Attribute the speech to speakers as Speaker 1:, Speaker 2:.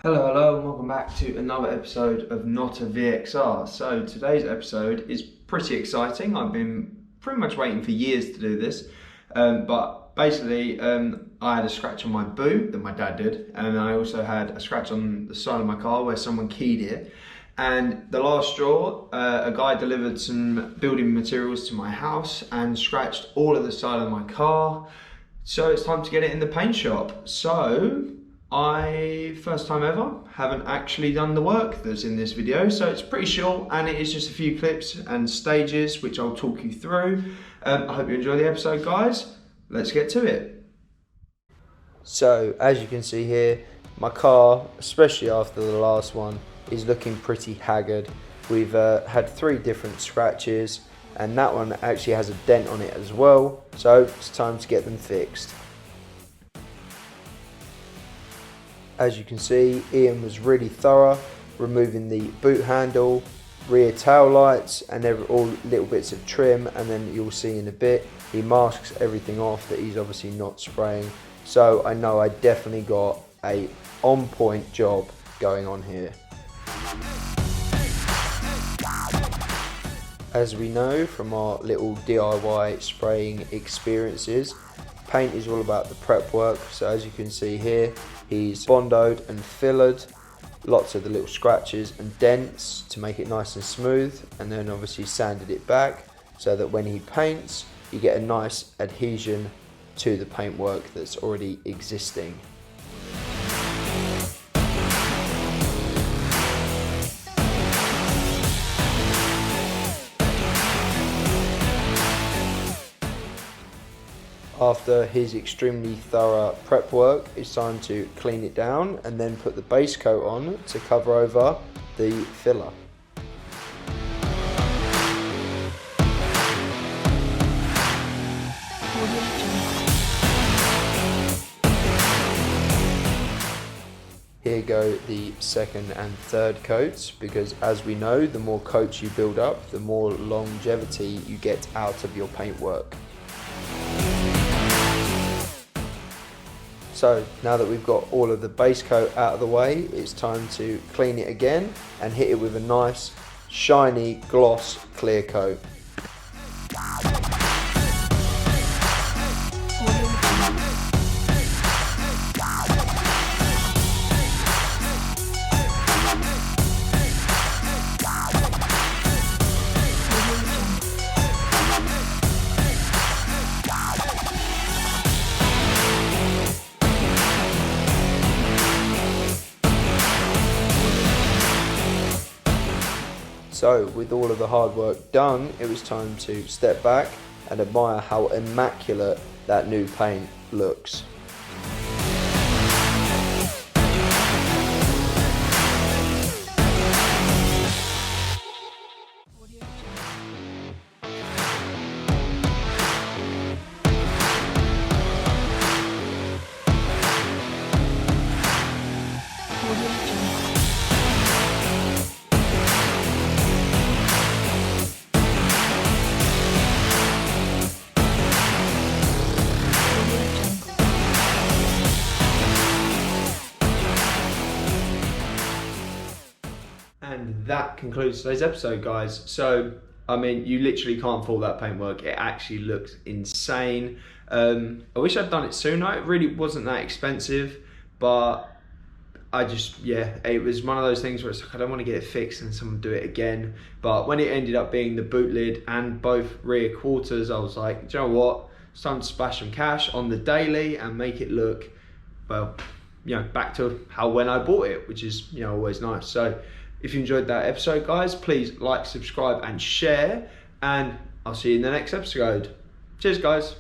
Speaker 1: Hello, and welcome back to another episode of NOTaVXR. So today's episode is pretty exciting. I've been pretty much waiting for years to do this, but basically I had a scratch on my boot that my dad did, and I also had a scratch on the side of my car where someone keyed it. And the last straw, a guy delivered some building materials to my house and scratched all of the side of my car. So it's time to get it in the paint shop. So first time ever, haven't actually done the work that's in this video, so it's pretty short and it is just a few clips and stages which I'll talk you through. I hope you enjoy the episode, guys. Let's get to it. So as you can see here, my car, especially after the last one, is looking pretty haggard. We've had 3 different scratches and that one actually has a dent on it as well, so it's time to get them fixed. As you can see, Ian was really thorough, removing the boot handle, rear tail lights and all little bits of trim, and then you'll see in a bit he masks everything off that he's obviously not spraying. So I know I definitely got a on point job going on here. As we know from our little DIY spraying experiences, paint is all about the prep work. So as you can see here, he's bondoed and fillered lots of the little scratches and dents to make it nice and smooth, and then obviously sanded it back so that when he paints you get a nice adhesion to the paintwork that's already existing. After his extremely thorough prep work, it's time to clean it down and then put the base coat on to cover over the filler. Here go the second and third coats, because as we know, the more coats you build up, the more longevity you get out of your paintwork. So now that we've got all of the base coat out of the way, it's time to clean it again and hit it with a nice shiny gloss clear coat. So with all of the hard work done, it was time to step back and admire how immaculate that new paint looks. And that concludes today's episode, guys. So, I mean, you literally can't fault that paintwork. It actually looks insane. I wish I'd done it sooner. It really wasn't that expensive, but it was one of those things where it's like, I don't want to get it fixed and someone do it again. But when it ended up being the boot lid and both rear quarters, I was like, do you know what? It's time to splash some cash on the daily and make it look, well, back to when I bought it, which is, always nice. So if you enjoyed that episode, guys, please like, subscribe and share, and I'll see you in the next episode. Cheers, guys.